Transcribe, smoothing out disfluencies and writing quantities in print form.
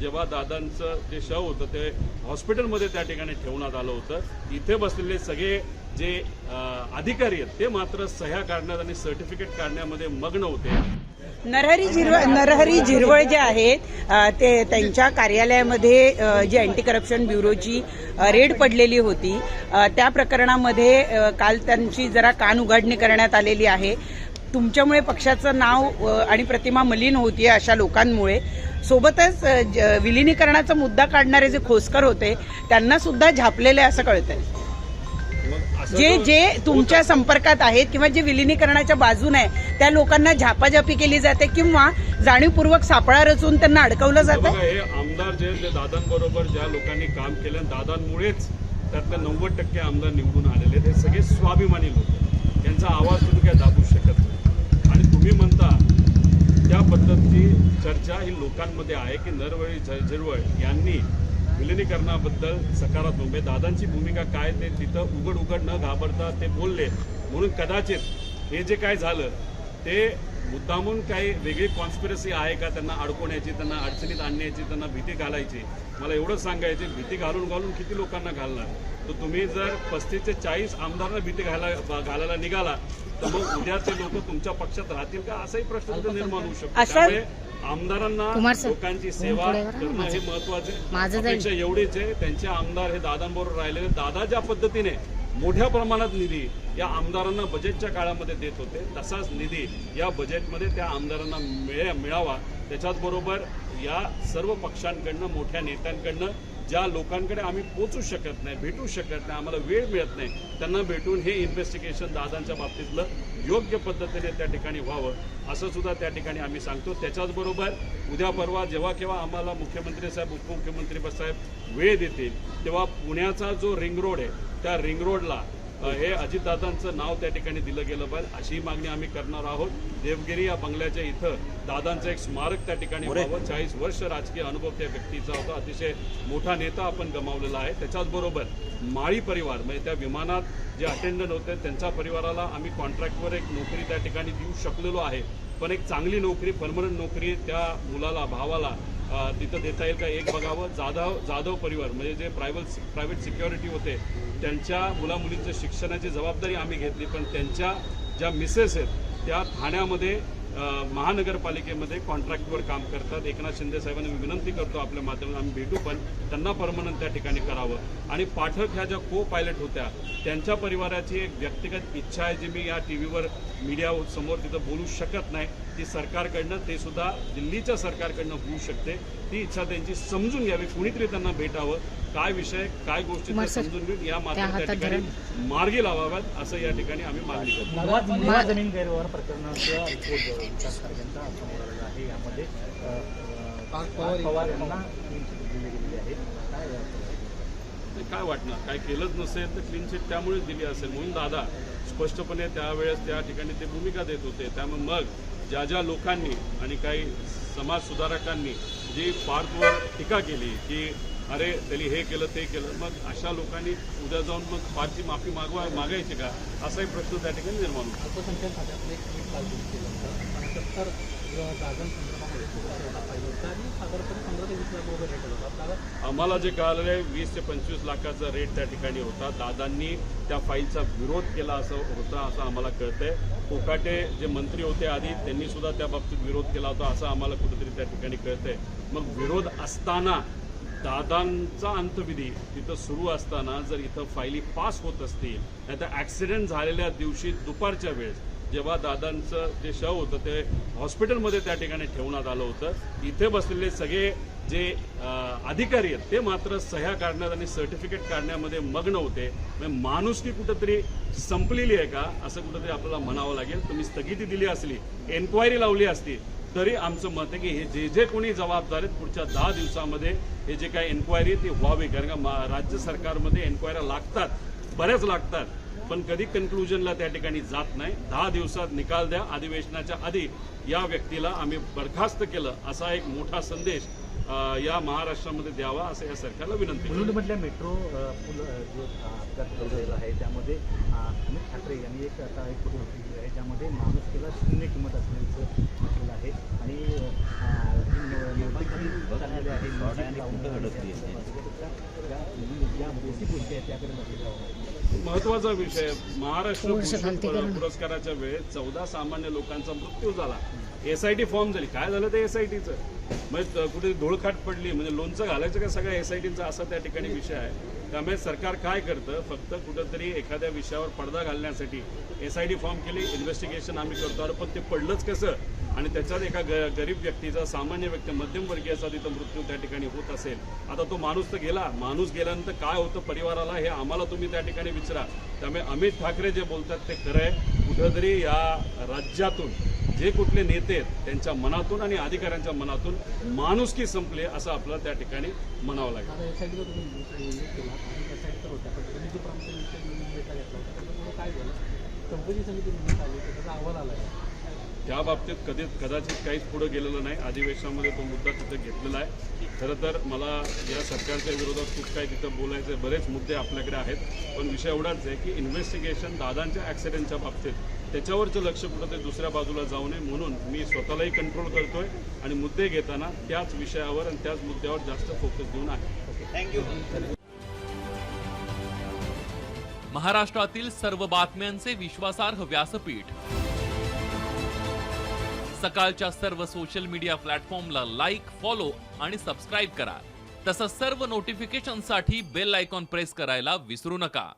जेव्हा दादांचं जे शव होतं ते हॉस्पिटलमध्ये त्या ठिकाणी ठेवण्यात आलं होतं, इथे बसलेले सगळे जे अधिकारी आहेत ते मात्र सह्या काढण्यात आणि सर्टिफिकेट काढण्यामध्ये मग्न होते। नरहरी झिरवळ जे आहेत ते त्यांच्या कार्यालयामध्ये जी अँटी करप्शन ब्युरोची रेड पडलेली होती त्या प्रकरणामध्ये काल त्यांची जरा कान उघडणी करण्यात आलेली आहे। तुमच्यामुळे पक्षाचं नाव आणि प्रतिमा मलिन होतीये अशा लोकांमुळे, सोबतच विलिनीकरणाचा मुद्दा काढणारे जे खोसकर होते त्यांना सुद्धा झापलेले असं कळतंय। जे तुमच्या संपर्कात आहेत किंवा जे विलिनीकरणाच्या बाजूने आहे त्या लोकांना झापाझापी केली जाते किंवा जाणीवपूर्वक सापळा रचून त्यांना अडकवलं जातं। हे आमदार जे दादांबरोबर ज्या लोकांनी काम केलं, दादांमुळेच त्यातले 90% आमदार निवडून आलेले, हे सगळे स्वाभिमानी लोक, यांचा आवाज तुम्ही काय दाबू शकत नाही। आणि तुम्ही म्हणता त्या पद्धतीची चर्चा ही लोकांमध्ये आहे की नरहरी झिरवळ यांनी विलिनीकरणाबद्दल सकारात्मक, दादांची भूमिका काय ते तिथं उघड न घाबरता ते बोलले, म्हणून कदाचित हे जे काय झालं ते मुद्दामून काही वेगळी कॉन्स्पिरसी आहे का, त्यांना अडकवण्याची, त्यांना अडचणीत आणण्याची, त्यांना भीती घालायची। मला एवढं सांगायची, भीती घालून किती लोकांना घालणार? तर तुम्ही जर 35 ते 40 आमदारांना भीती घालायला निघाला तर मग उद्या ते लोक तुमच्या पक्षात राहतील का, असाही प्रश्न निर्माण होऊ शकतो। त्यामुळे आमदारांना लोकांची सेवा करणं हे महत्वाचे, अपेक्षा एवढीच आहे। त्यांचे आमदार हे दादांबरोबर राहिलेले, दादा ज्या पद्धतीने मोठ्या प्रमाणात निधी या आमदारांना बजेटच्या काळामध्ये देत होते, तसाच निधी या बजेटमध्ये त्या आमदारांना मिळावा। त्याच्याचबरोबर या सर्व पक्षांकडनं, मोठ्या नेत्यांकडनं ज्या लोकांकडे आम्ही पोचू शकत नाही, भेटू शकत नाही, आम्हाला वेळ मिळत नाही, त्यांना भेटून हे इन्व्हेस्टिगेशन दादांच्या बाबतीतलं योग्य पद्धतीने त्या ठिकाणी व्हावं असं सुद्धा त्या ठिकाणी आम्ही सांगतो। त्याच्याचबरोबर उद्या परवा जेव्हा केव्हा आम्हाला मुख्यमंत्री साहेब, उपमुख्यमंत्री साहेब वेळ देतील तेव्हा पुण्याचा जो रिंग रोड आहे त्या रिंग रोडला हे अजितदादांचं नाव त्या ठिकाणी दिलं गेलं पाहिजे, अशी मागणी आम्ही करणार आहोत। देवगिरी या बंगल्याच्या इथं दादांचं एक स्मारक त्या ठिकाणी व्हावं। 40 वर्ष राजकीय अनुभव त्या व्यक्तीचा होता, अतिशय मोठा नेता आपण गमावलेला आहे। त्याच्याचबरोबर माळी परिवार म्हणजे त्या विमानात जे अटेंडंट होते त्यांच्या परिवाराला आम्ही कॉन्ट्रॅक्टवर एक नोकरी त्या ठिकाणी देऊ शकलेलो आहे, पण एक चांगली नोकरी, परमनंट नोकरी त्या मुलाला, भावाला तिथं देता येईल का एक बघावं। जाधव परिवार म्हणजे जे प्रायव्हेट सिक्युरिटी होते त्यांच्या मुलामुलींच्या शिक्षणाची जबाबदारी आम्ही घेतली, पण त्यांच्या ज्या मिसेस आहेत त्या ठाण्यामध्ये महानगरपालिकेमध्ये कॉन्ट्रॅक्टवर काम करतात। एकनाथ शिंदे साहेबांना मी विनंती करतो आपल्या माध्यमातून आम्ही भेटू, पण त्यांना परमनंट त्या ठिकाणी करावं। आणि पाठक ह्या ज्या को पायलट होत्या त्यांच्या परिवाराची एक व्यक्तिगत इच्छा आहे जी मी या टीव्हीवर मीडियासमोर तिथं बोलू शकत नाही, ती सरकारकडनं, ते सुद्धा दिल्लीच्या सरकारकडनं होऊ शकते। ती इच्छा त्यांची समजून घ्यावी, कुणीतरी त्यांना भेटावं, काय विषय काय गोष्टी समजून घेऊन या मात्र त्या ठिकाणी मार्गी लावाव्यात असं या ठिकाणी आम्ही मागणी करतो। जमीन गैरव्यवहार प्रकरणाचा रिपोर्ट विकास कार्यांचा समोर आलेला आहे, यामध्ये पवार यांना क्लीन चिट दिली गेलेली आहे, काय वाटणार? काय केलंच नसेल तर क्लीन चिट त्यामुळेच दिली असेल, म्हणून दादा स्पष्टपणे त्यावेळेस त्या ठिकाणी ते भूमिका देत होते। त्यामुळे मग ज्या लोकांनी आणि काही समाज सुधारकांनी जी पार्थवर टीका केली की अरे त्यांनी हे केलं ते केलं, मग अशा लोकांनी उद्या जाऊन मग पारची माफी मागायची का, असाही प्रश्न त्या ठिकाणी निर्माण होतो। अल्पसंख्याक खात्यातले एक ट्विट काल केलं होतं आणि 70 जागांसंदर्भामध्ये पाहिजे होतं आणि साधारणपणे 15 ते 20 लाख रुपये रेट होता। आम्हाला जे कळालं आहे 20 ते 25 लाखाचा रेट त्या ठिकाणी होता। दादांनी त्या फाईलचा विरोध केला असं आम्हाला कळतंय। कोकाटे जे मंत्री होते आधी त्यांनी सुद्धा त्या बाबतीत विरोध केला होता असं आम्हाला कुठेतरी त्या ठिकाणी कळतंय। मग विरोध असताना दादांचा अंतविधी तिथं सुरू असताना जर इथं फायली पास होत असतील, नाही तर ॲक्सिडेंट झालेल्या दिवशी दुपारच्या वेळेस जेव्हा दादांचं जे शव होतं ते हॉस्पिटलमध्ये त्या ठिकाणी ठेवण्यात आलं होतं, इथे बसलेले सगळे जे अधिकारी आहेत ते मात्र सह्या काढण्यात आणि सर्टिफिकेट काढण्यामध्ये मग्न होते। म्हणजे माणुसकी कुठंतरी संपलेली आहे का असं कुठंतरी आपल्याला म्हणावं लागेल। तुम्ही स्थगिती दिली असली, एन्क्वायरी लावली असती तरी आमचं मत आहे की जे कोणी जबाबदार आहेत पुढच्या 10 दिवसामध्ये हे जे काही एन्क्वायरी ती व्हावी, कारण का राज्य सरकारमध्ये एन्क्वायऱ्या लागतात, बऱ्याच लागतात, पण कधी कन्क्लुजनला त्या ठिकाणी जात नाही। 10 दिवसात निकाल द्या, अधिवेशनाच्या आधी या व्यक्तीला आम्ही बरखास्त केलं असा एक मोठा संदेश या महाराष्ट्रामध्ये द्यावा असं या सरकारला विनंती। मुलुंडमधल्या मेट्रो पूल जो अपघात घडलेला आहे त्यामध्ये अमित ठाकरे यांनी एक आता एक आहे ज्यामध्ये माणुसकीला शून्य किंमत असल्याचं म्हटलेलं आहे। आहे आणि निर्माण झालेले आहे ज्या बेसिक गोष्टी आहेत त्याकडे लक्ष द्यावं. महत्वाचा विषय, महाराष्ट्र भूषण पुरस्काराच्या वेळेस 14 सामान्य लोकांचा मृत्यू झाला. SIT फॉर्म झाली. काय झालं ते SITचं? म्हणजे कुठे धुळखाट पडली, म्हणजे लोणचं घालायचं का सगळ्या SITचा असा त्या ठिकाणी विषय आहे. त्यामुळे सरकार काय करतं, फक्त कुठंतरी एखाद्या विषयावर पडदा घालण्यासाठी SIT फॉर्म केली, इन्व्हेस्टिगेशन आम्ही करतो. अरे पण ते पडलंच कसं? आणि त्याच्यात एका गरीब व्यक्तीचा, सामान्य व्यक्ती, मध्यमवर्गीयाचा तिथं मृत्यू त्या ठिकाणी होत असेल. आता तो माणूस तर गेला, माणूस गेल्यानंतर काय होतं परिवाराला हे आम्हाला तुम्ही त्या ठिकाणी विचारा. त्यामुळे अमित ठाकरे जे बोलतात ते खरं आहे. कुठंतरी या राज्यातून जे कुठले नेते आहेत त्यांच्या मनातून आणि अधिकाऱ्यांच्या मनातून माणुसकी संपली असं आपल्याला त्या ठिकाणी म्हणावं लागेल. आता SITला तुम्ही उल्लेख केला आणि SIT तर होत्या, पण तुम्ही जो प्रामुख्याने विषय डेटा घेतला होता त्याच्यामुळे काय झालं, कंपनी समिती निवडून आली, त्याचा अहवाल आला आहे. त्या बाबतीत कदाचित काहीच पुढे गेलेलं नाही. अधिवेशनामध्ये तो मुद्दा तिथं घेतलेला आहे. खरं तर मला या सरकारच्या विरोधात खूप काही तिथं बोलायचे बरेच मुद्दे आपल्याकडे आहेत. पण विषय एवढाच आहे की इन्व्हेस्टिगेशन दादांच्या ॲक्सिडेंटच्या बाबतीत त्याच्यावरचं लक्ष कुठं ते दुसऱ्या बाजूला जाऊ नये म्हणून मी स्वतःलाही कंट्रोल करतोय आणि मुद्दे घेताना त्याच विषयावर आणि त्याच मुद्द्यावर जास्त फोकस देऊन आहे. थँक्यू. महाराष्ट्रातील सर्व बातम्यांचे विश्वासार्ह व्यासपीठ. सकाळच्या सर्व सोशल मीडिया प्लॅटफॉर्मला लाईक, फॉलो आणि सबस्क्राईब करा. तसंच सर्व नोटिफिकेशनसाठी बेल आयकॉन प्रेस करायला विसरू नका.